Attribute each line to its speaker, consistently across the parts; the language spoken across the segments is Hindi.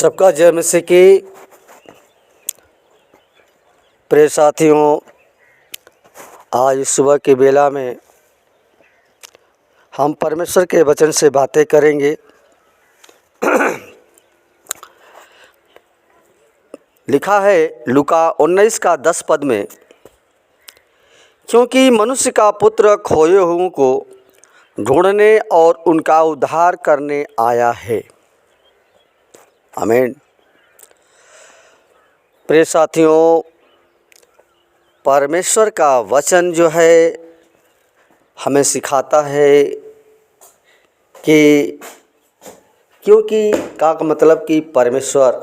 Speaker 1: सबका जय मसीह की। प्रिय साथियों, आज सुबह की बेला में हम परमेश्वर के वचन से बातें करेंगे। लिखा है लूका 19 का 10 पद में, क्योंकि मनुष्य का पुत्र खोए हुओं को ढूंढने और उनका उद्धार करने आया है। आमीन। प्रिय साथियों, परमेश्वर का वचन जो है हमें सिखाता है कि क्योंकि का मतलब कि परमेश्वर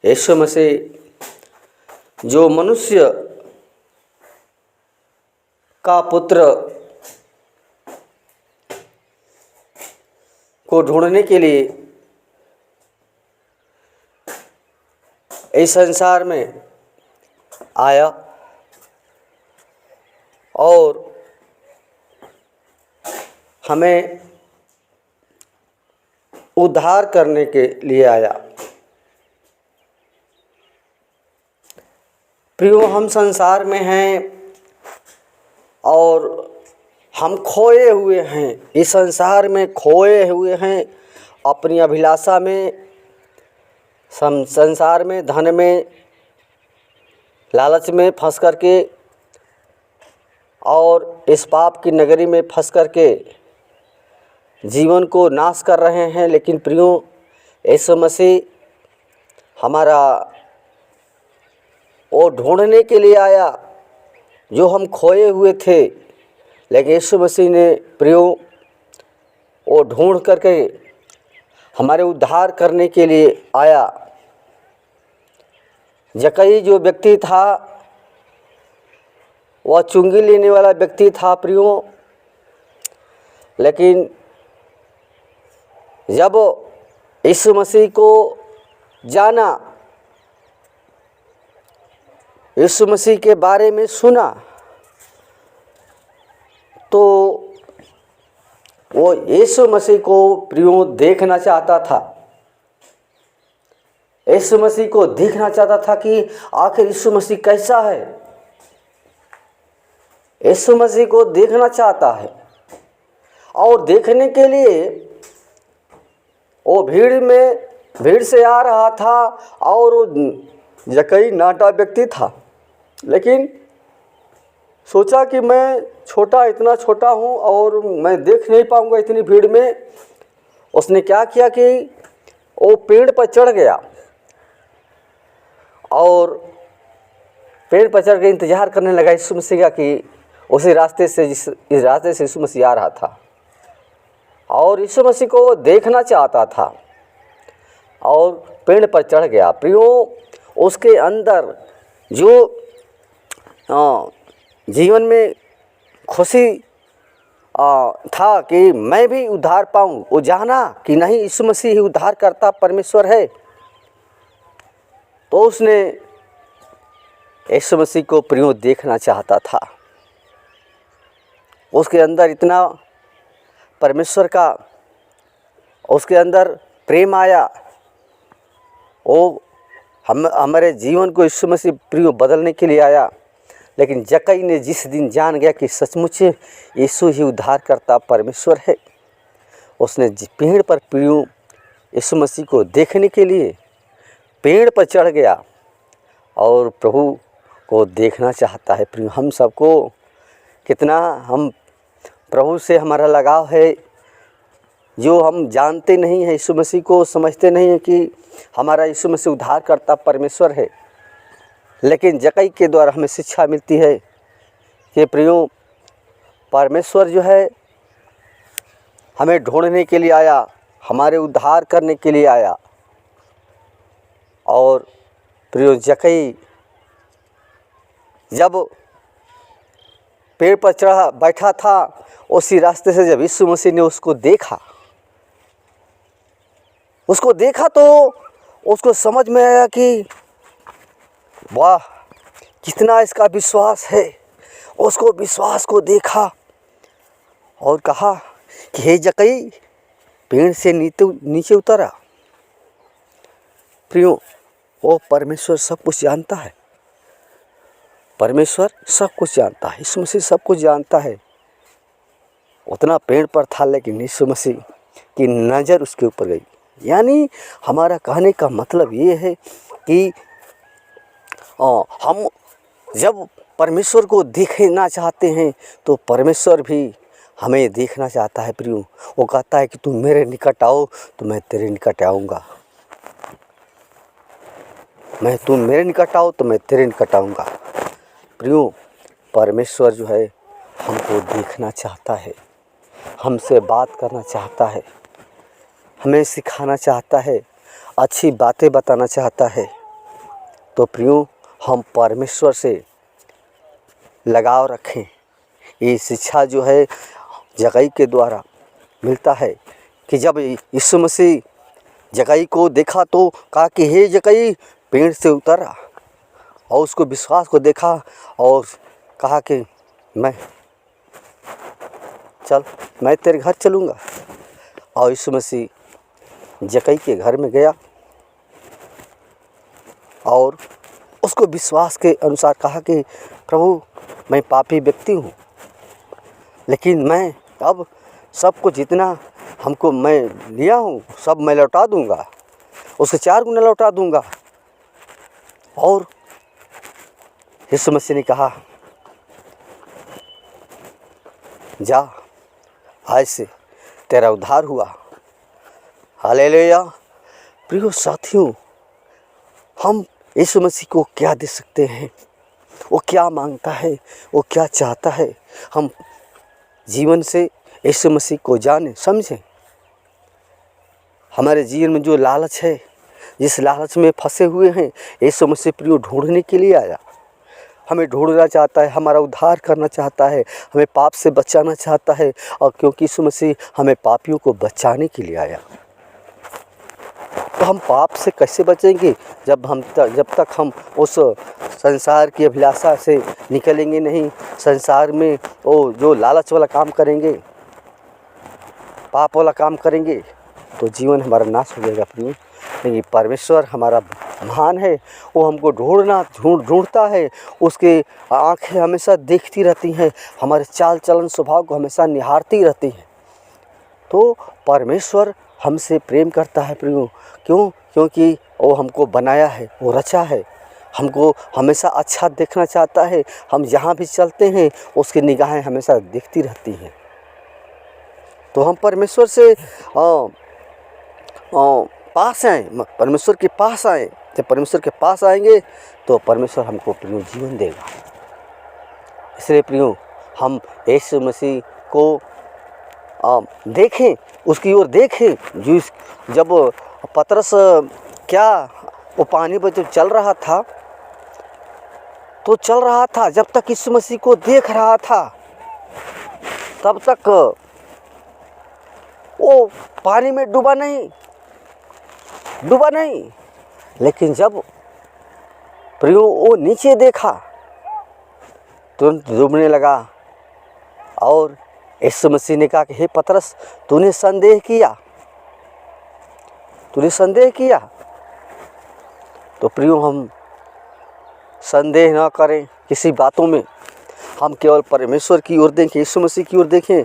Speaker 1: यीशु मसीह जो मनुष्य का पुत्र को ढूंढने के लिए इस संसार में आया और हमें उद्धार करने के लिए आया। प्रियो, हम संसार में हैं और हम खोए हुए हैं। इस संसार में खोए हुए हैं अपनी अभिलाषा में, संसार में, धन में, लालच में फंस करके और इस पाप की नगरी में फंस करके जीवन को नाश कर रहे हैं। लेकिन प्रियो, यीशु मसीह हमारा वो ढूंढने के लिए आया जो हम खोए हुए थे। लेकिन यीशु मसीह ने प्रियो वो ढूंढ करके हमारे उद्धार करने के लिए आया। जक्कई जो व्यक्ति था वह चुंगी लेने वाला व्यक्ति था प्रियो, लेकिन जब यीशु मसीह को जाना, यीशु मसीह के बारे में सुना, तो वो यीशु मसीह को प्रियो देखना चाहता था। यीशु मसीह को देखना चाहता था कि आखिर यीशु मसीह कैसा है। यीशु मसीह को देखना चाहता है और देखने के लिए वो भीड़ से आ रहा था और वो जक्कई नाटा व्यक्ति था। लेकिन सोचा कि मैं इतना छोटा हूँ और मैं देख नहीं पाऊँगा इतनी भीड़ में। उसने क्या किया कि वो पेड़ पर चढ़ गया और पेड़ पर चढ़ के इंतज़ार करने लगा यीशु मसीह का कि उसी रास्ते से इस रास्ते से यीशु मसीह आ रहा था और यीशु मसीह को वो देखना चाहता था और पेड़ पर चढ़ गया। प्रियो, उसके अंदर जो जीवन में खुशी था कि मैं भी उद्धार पाऊँ, वो जाना कि नहीं यीशु मसीह ही उद्धार करता परमेश्वर है, तो उसने यीशु मसीह को प्रियो देखना चाहता था। उसके अंदर इतना परमेश्वर का उसके अंदर प्रेम आया, वो हमारे जीवन को यीशु मसीह प्रियो बदलने के लिए आया। लेकिन जक्कई ने जिस दिन जान गया कि सचमुच यीशु ही उद्धार करता परमेश्वर है, उसने पेड़ पर प्रियो यीशु मसीह को देखने के लिए पेड़ पर चढ़ गया और प्रभु को देखना चाहता है। प्रियो, हम सबको कितना हम प्रभु से हमारा लगाव है, जो हम जानते नहीं हैं यीशु मसीह को, समझते नहीं हैं कि हमारा यीशु मसीह उद्धार करता परमेश्वर है। लेकिन जक्कई के द्वारा हमें शिक्षा मिलती है कि प्रियो, परमेश्वर जो है हमें ढूंढने के लिए आया, हमारे उद्धार करने के लिए आया। और प्रियो, जक्कई जब पेड़ पर बैठा था, उसी रास्ते से जब यीशु मसीह ने उसको देखा तो उसको समझ में आया कि वाह, कितना इसका विश्वास है। उसको विश्वास को देखा और कहा कि हे जक्कई, पेड़ से नीचे उतरा। प्रियो, वो परमेश्वर सब कुछ जानता है। परमेश्वर सब कुछ जानता है, यीशु मसीह सब कुछ जानता है। उतना पेड़ पर था लेकिन यीशु मसीह की नज़र उसके ऊपर गई। यानी हमारा कहने का मतलब ये है कि हम जब परमेश्वर को देखना चाहते हैं तो परमेश्वर भी हमें देखना चाहता है। प्रियो, वो कहता है कि तुम मेरे निकट आओ तो मैं तेरे निकट आऊँगा, तुम मेरे निकट आओ तो मैं तेरे निकट आऊँगा। प्रियो, परमेश्वर जो है हमको देखना चाहता है, हमसे बात करना चाहता है, हमें सिखाना चाहता है, अच्छी बातें बताना चाहता है। तो प्रियो, हम परमेश्वर से लगाव रखें। ये शिक्षा जो है जक्कई के द्वारा मिलता है कि जब यीशु मसीह जक्कई को देखा तो कहा कि हे जक्कई, पेड़ से उतरा और उसको विश्वास को देखा और कहा कि मैं तेरे घर चलूँगा। और यीशु मसीह जक्कई के घर में गया और उसको विश्वास के अनुसार कहा कि प्रभु, मैं पापी व्यक्ति हूँ, लेकिन मैं अब सब कुछ जितना हमको मैं लिया हूँ सब मैं लौटा दूँगा, उसके 4 गुना लौटा दूँगा। और यीशु मसीह ने कहा, जा, आज से तेरा उद्धार हुआ। हालेलुया। प्रिय साथियों, हम यीशु मसीह को क्या दे सकते हैं? वो क्या मांगता है, वो क्या चाहता है? हम जीवन से यीशु मसीह को जाने समझें। हमारे जीवन में जो लालच है, जिस लालच में फंसे हुए हैं, यीशु मसीह प्रिय ढूंढने के लिए आया। हमें ढूंढना चाहता है, हमारा उद्धार करना चाहता है, हमें पाप से बचाना चाहता है। और क्योंकि यीशु मसीह हमें पापियों को बचाने के लिए आया, तो हम पाप से कैसे बचेंगे? जब तक हम उस संसार की अभिलाषा से निकलेंगे नहीं, संसार में वो जो लालच वाला काम करेंगे, पाप वाला काम करेंगे, तो जीवन हमारा नाश हो जाएगा। प्रिय, लेकिन परमेश्वर हमारा महान है, वो हमको ढूंढता है, उसके आँखें हमेशा देखती रहती हैं, हमारे चाल चलन स्वभाव को हमेशा निहारती रहती हैं। तो परमेश्वर हमसे प्रेम करता है प्रियो। क्यों? क्योंकि वो हमको बनाया है, वो रचा है, हमको हमेशा अच्छा देखना चाहता है। हम जहाँ भी चलते हैं उसकी निगाहें हमेशा देखती रहती हैं। तो हम परमेश्वर से पास आए, परमेश्वर के पास आए। जब परमेश्वर के पास आएंगे तो परमेश्वर हमको प्रियो जीवन देगा। इसलिए प्रियो, हम यीशु मसीह को देखें, उसकी ओर देखें। जब पतरस वो पानी पर जब चल रहा था, जब तक यीशु मसीह को देख रहा था तब तक वो पानी में डूबा नहीं। लेकिन जब प्रियो वो नीचे देखा तुरंत डूबने लगा। और यीशु मसीह ने कहा कि हे पतरस, तूने संदेह किया। तो प्रियो, हम संदेह ना करें किसी बातों में, हम केवल परमेश्वर की ओर देखें, यीशु मसीह की ओर देखें।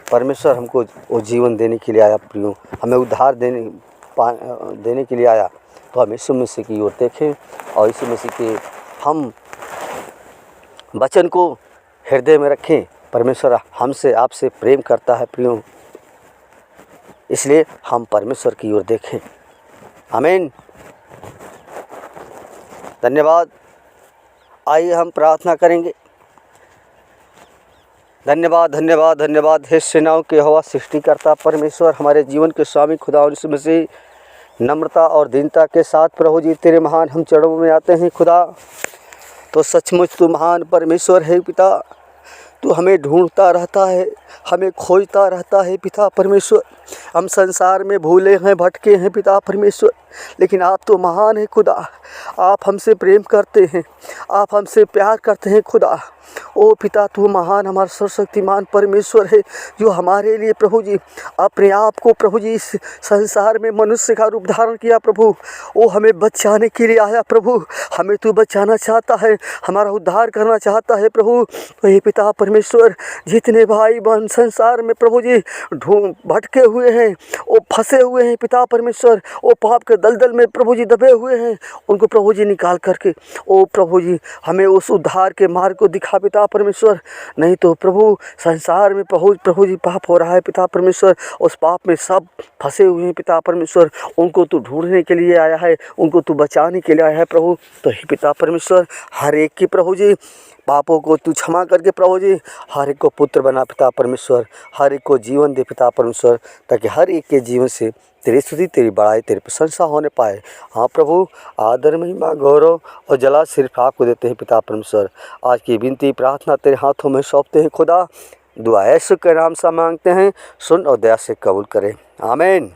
Speaker 1: परमेश्वर हमको वो जीवन देने के लिए आया प्रियो, हमें उद्धार देने के लिए आया। तो हम यीशु मसीह की ओर देखें और यीशु मसीह के हम वचन को हृदय में रखें। परमेश्वर हमसे आपसे प्रेम करता है प्रियो, इसलिए हम परमेश्वर की ओर देखें। आमीन। धन्यवाद। आइए हम प्रार्थना करेंगे। धन्यवाद, धन्यवाद, धन्यवाद हे सेनाओं के यहोवा सृष्टिकर्ता परमेश्वर, हमारे जीवन के स्वामी खुदा और यीशु मसीह, नम्रता और दीनता के साथ प्रभु जी तेरे महान हम चरणों में आते हैं खुदा। तो सचमुच तू महान परमेश्वर है पिता, तू हमें ढूंढता रहता है, हमें खोजता रहता है पिता परमेश्वर। हम संसार में भूले हैं, भटके हैं पिता परमेश्वर, लेकिन आप तो महान है खुदा। आप हमसे प्रेम करते हैं, आप हमसे प्यार करते हैं खुदा। ओ पिता, तू महान हमारा सर्वशक्तिमान परमेश्वर है, जो हमारे लिए प्रभु जी अपने आप को प्रभु जी इस संसार में मनुष्य का रूप धारण किया प्रभु। वो हमें बचाने के लिए आया प्रभु, हमें तू बचाना चाहता है, हमारा उद्धार करना चाहता है प्रभु। तो हे पिता परमेश्वर, जितने भाई बहन संसार में प्रभु जी भटके हुए हैं, वो फंसे हुए हैं पिता परमेश्वर, वो पाप के दलदल में प्रभु जी दबे हुए हैं, उनको प्रभु जी निकाल करके ओ प्रभु जी हमें उस उद्धार के मार्ग को दिखा पिता परमेश्वर। नहीं तो प्रभु संसार में प्रभु जी पाप हो रहा है पिता परमेश्वर, उस पाप में सब फंसे हुए हैं पिता परमेश्वर। उनको तू ढूंढने के लिए आया है, उनको तू बचाने के लिए आया है प्रभु। तो हे पिता परमेश्वर, हर एक की प्रभु जी पापों को तू क्षमा करके प्रभु जी हर एक को पुत्र बना पिता परमेश्वर, हर एक को जीवन दे पिता परमेश्वर, ताकि हर एक के जीवन से तेरी स्तुति, तेरी बड़ाई, तेरी प्रशंसा होने पाए। हाँ प्रभु, आदर, महिमा, गौरव और जला सिर्फ आपको देते हैं पिता परमेश्वर। आज की विनती प्रार्थना तेरे हाथों में सौंपते हैं खुदा। दुआ यीशु के नाम से मांगते हैं, सुन और दया से कबूल करें। आमीन।